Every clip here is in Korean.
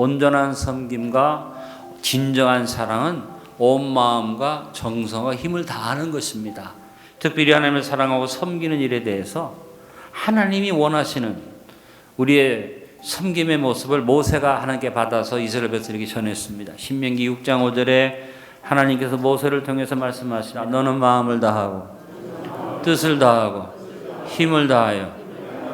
온전한 섬김과 진정한 사랑은 온 마음과 정성과 힘을 다하는 것입니다. 특별히 하나님을 사랑하고 섬기는 일에 대해서 하나님이 원하시는 우리의 섬김의 모습을 모세가 하나님께 받아서 이스라엘 백성에게 전했습니다. 신명기 6장 5절에 하나님께서 모세를 통해서 말씀하시라. 너는 마음을 다하고 뜻을 다하고 힘을 다하여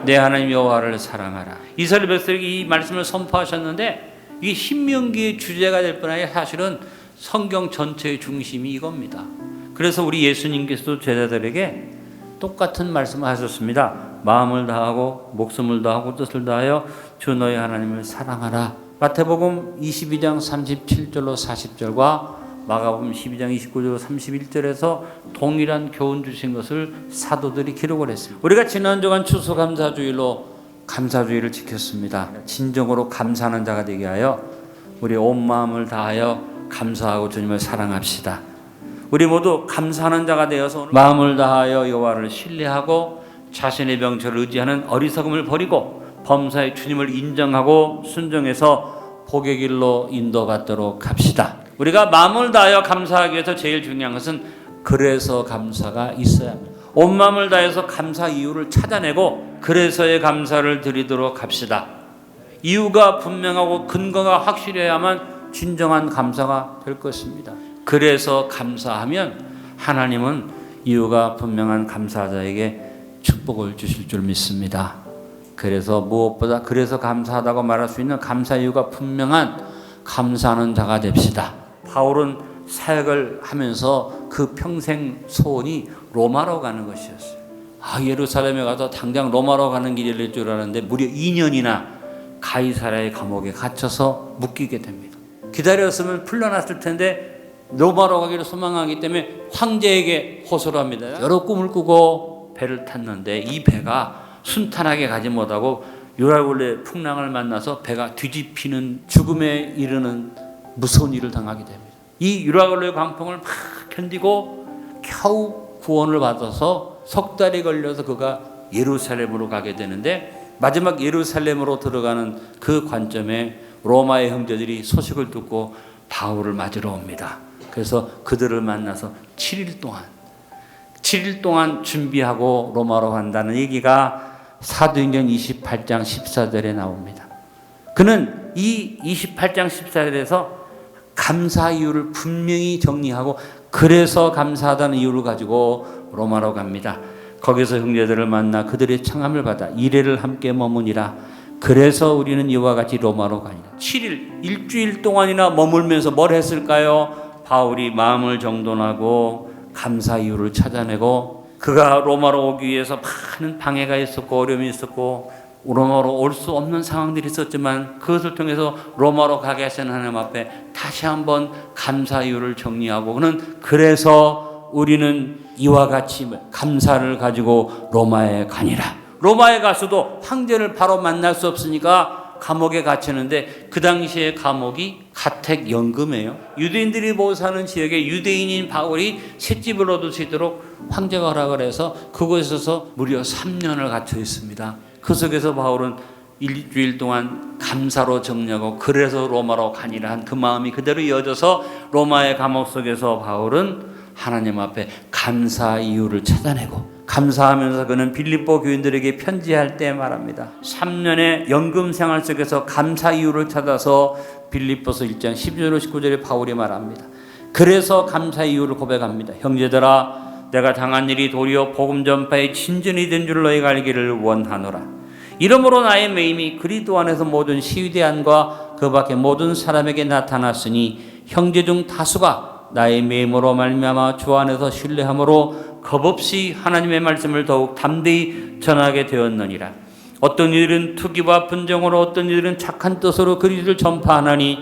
내 하나님 여호와를 사랑하라. 이스라엘 백성에게 이 말씀을 선포하셨는데 이게 신명기의 주제가 될 뿐 아니라 사실은 성경 전체의 중심이 이겁니다. 그래서 우리 예수님께서도 제자들에게 똑같은 말씀을 하셨습니다. 마음을 다하고 목숨을 다하고 뜻을 다하여 주 너희 하나님을 사랑하라. 마태복음 22장 37절로 40절과 마가복음 12장 29절로 31절에서 동일한 교훈 주신 것을 사도들이 기록을 했습니다. 우리가 지난 주간 추수감사주일로 감사주일을 지켰습니다. 진정으로 감사하는 자가 되게 하여 우리 온 마음을 다하여 감사하고 주님을 사랑합시다. 우리 모두 감사하는 자가 되어서 마음을 다하여 여호와를 신뢰하고 자신의 병철을 의지하는 어리석음을 버리고 범사의 주님을 인정하고 순종해서 복의 길로 인도받도록 합시다. 우리가 마음을 다하여 감사하기 위해서 제일 중요한 것은 그래서 감사가 있어야 합니다. 온 마음을 다해서 감사 이유를 찾아내고 그래서의 감사를 드리도록 합시다. 이유가 분명하고 근거가 확실해야만 진정한 감사가 될 것입니다. 그래서 감사하면 하나님은 이유가 분명한 감사자에게 축복을 주실 줄 믿습니다. 그래서 무엇보다 그래서 감사하다고 말할 수 있는 감사 이유가 분명한 감사하는 자가 됩시다. 바울은 사역을 하면서 그 평생 소원이 로마로 가는 것이었어요. 예루살렘에 가서 당장 로마로 가는 길이 될 줄 알았는데 무려 2년이나 가이사랴의 감옥에 갇혀서 묶이게 됩니다. 기다렸으면 풀려났을 텐데 로마로 가기를 소망하기 때문에 황제에게 호소를 합니다. 여러 꿈을 꾸고 배를 탔는데 이 배가 순탄하게 가지 못하고 유라굴레 풍랑을 만나서 배가 뒤집히는 죽음에 이르는 무서운 일을 당하게 됩니다. 이 유라굴레 광풍을 막 견디고 겨우 구원을 받아서 석 달이 걸려서 그가 예루살렘으로 가게 되는데 마지막 예루살렘으로 들어가는 그 관점에 로마의 형제들이 소식을 듣고 바울을 맞으러 옵니다. 그래서 그들을 만나서 7일 동안 준비하고 로마로 간다는 얘기가 사도행전 28장 14절에 나옵니다. 그는 이 28장 14절에서 감사 이유를 분명히 정리하고 그래서 감사하다는 이유를 가지고 로마로 갑니다. 거기서 형제들을 만나 그들의 청함을 받아 이래를 함께 머무니라. 그래서 우리는 이와 같이 로마로 가니라. 7일, 일주일 동안이나 머물면서 뭘 했을까요? 바울이 마음을 정돈하고 감사 이유를 찾아내고 그가 로마로 오기 위해서 많은 방해가 있었고 어려움이 있었고 로마로 올 수 없는 상황들이 있었지만 그것을 통해서 로마로 가게 하시는 하나님 앞에 다시 한번 감사 이유를 정리하고 그는 그래서 우리는 이와 같이 감사를 가지고 로마에 가니라. 로마에 가서도 황제를 바로 만날 수 없으니까 감옥에 갇히는데 그 당시에 감옥이 가택연금이에요. 유대인들이 모여 사는 지역에 유대인인 바울이 셋집을 얻을 수 있도록 황제가 허락을 해서 그곳에서 무려 3년을 갇혀 있습니다. 그 속에서 바울은 일주일 동안 감사로 정리하고 그래서 로마로 가니라 한 그 마음이 그대로 이어져서 로마의 감옥 속에서 바울은 하나님 앞에 감사 이유를 찾아내고 감사하면서 그는 빌립보 교인들에게 편지할 때 말합니다. 3년의 연금 생활 속에서 감사 이유를 찾아서 빌립보서 1장 12절 19절에 바울이 말합니다. 그래서 감사 이유를 고백합니다. 형제들아 내가 당한 일이 도리어 복음 전파의 진전이 된 줄 너희가 알기를 원하노라. 이러므로 나의 매임이 그리스도 안에서 모든 시위대안과 그 밖에 모든 사람에게 나타났으니 형제 중 다수가 나의 매임으로 말미암아 주 안에서 신뢰함으로 겁없이 하나님의 말씀을 더욱 담대히 전하게 되었느니라. 어떤 이들은 투기와 분정으로 어떤 이들은 착한 뜻으로 그리스도를 전파하나니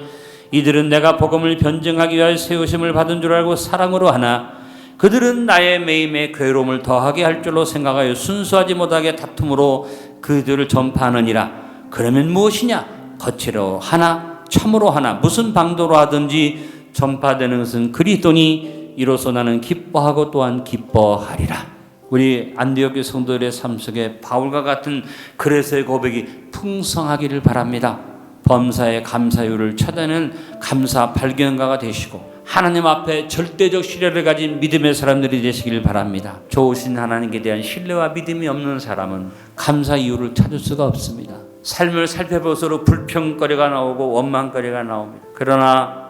이들은 내가 복음을 변증하기 위하여 세우심을 받은 줄 알고 사랑으로 하나 그들은 나의 매임에 괴로움을 더하게 할 줄로 생각하여 순수하지 못하게 다툼으로 그들을 전파하느니라. 그러면 무엇이냐? 거칠어 하나 참으로 하나 무슨 방도로 하든지 전파되는 것은 그리스도니 이로써 나는 기뻐하고 또한 기뻐하리라. 우리 안디옥교 성도들의 삶 속에 바울과 같은 그래서의 고백이 풍성하기를 바랍니다. 범사의 감사율을 찾아내는 감사 발견가가 되시고 하나님 앞에 절대적 신뢰를 가진 믿음의 사람들이 되시길 바랍니다. 좋으신 하나님께 대한 신뢰와 믿음이 없는 사람은 감사 이유를 찾을 수가 없습니다. 삶을 살펴볼수록 불평거리가 나오고 원망거리가 나옵니다. 그러나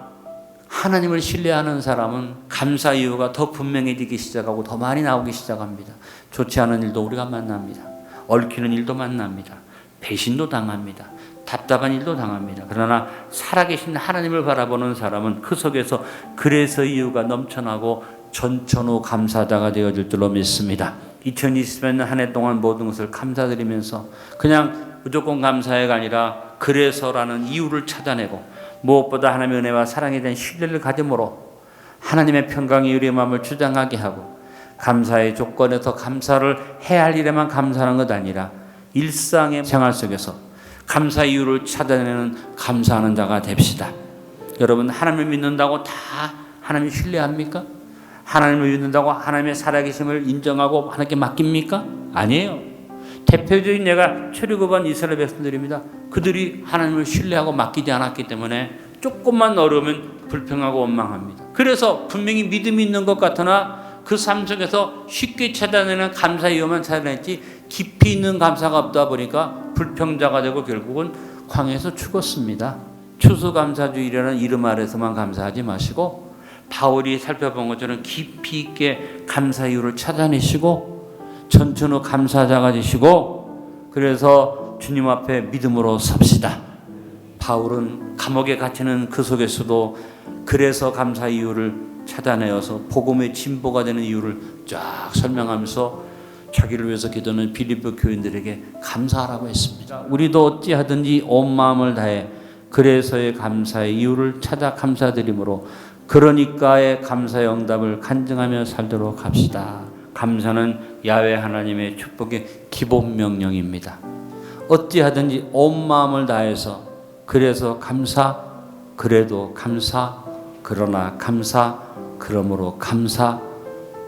하나님을 신뢰하는 사람은 감사 이유가 더 분명해지기 시작하고 더 많이 나오기 시작합니다. 좋지 않은 일도 우리가 만납니다. 얽히는 일도 만납니다. 배신도 당합니다. 답답한 일도 당합니다. 그러나 살아계신 하나님을 바라보는 사람은 그 속에서 그래서 이유가 넘쳐나고 전천후 감사자가 되어질 줄로 믿습니다. 2020년 한 해 동안 모든 것을 감사드리면서 그냥 무조건 감사해가 아니라 그래서라는 이유를 찾아내고 무엇보다 하나님의 은혜와 사랑에 대한 신뢰를 가짐으로 하나님의 평강이 우리의 마음을 주장하게 하고 감사의 조건에서 감사를 해야 할 일에만 감사하는 것 아니라 일상의 생활 속에서 감사 이유를 찾아내는 감사하는 자가 됩시다. 여러분 하나님을 믿는다고 다 하나님을 신뢰합니까? 하나님을 믿는다고 하나님의 살아계심을 인정하고 하나님께 맡깁니까? 아니에요. 대표적인 예가 출애굽한 이스라엘 백성들입니다. 그들이 하나님을 신뢰하고 맡기지 않았기 때문에 조금만 어려우면 불평하고 원망합니다. 그래서 분명히 믿음이 있는 것 같으나 그 삶 속에서 쉽게 찾아내는 감사 이유만 찾아냈지 깊이 있는 감사가 없다 보니까 불평자가 되고 결국은 광야에서 죽었습니다. 추수감사주일이라는 이름 아래서만 감사하지 마시고 바울이 살펴본 것처럼 깊이 있게 감사 이유를 찾아내시고 전천후 감사자가 되시고 그래서 주님 앞에 믿음으로 섭시다. 바울은 감옥에 갇히는 그 속에서도 그래서 감사 이유를 찾아내어서 복음의 진보가 되는 이유를 쫙 설명하면서 자기를 위해서 기도하는 빌립보 교인들에게 감사하라고 했습니다. 우리도 어찌하든지 온 마음을 다해 그래서의 감사의 이유를 찾아 감사드림으로 그러니까의 감사의 응답을 간증하며 살도록 합시다. 감사는 야훼 하나님의 축복의 기본 명령입니다. 어찌하든지 온 마음을 다해서 그래서 감사, 그래도 감사, 그러나 감사, 그러므로 감사.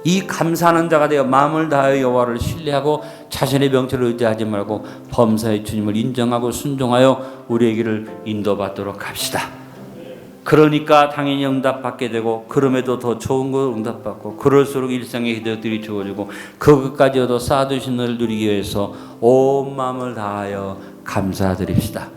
이 감사하는 자가 되어 마음을 다하여 여호와를 신뢰하고 자신의 명철을 의지하지 말고 범사의 주님을 인정하고 순종하여 우리의 길을 인도받도록 합시다. 그러니까 당연히 응답받게 되고 그럼에도 더 좋은 걸 응답받고 그럴수록 일상의 기도들이 주어지고 그것까지 얻어 쌓아두신 을 누리기 위해서 온 마음을 다하여 감사드립시다.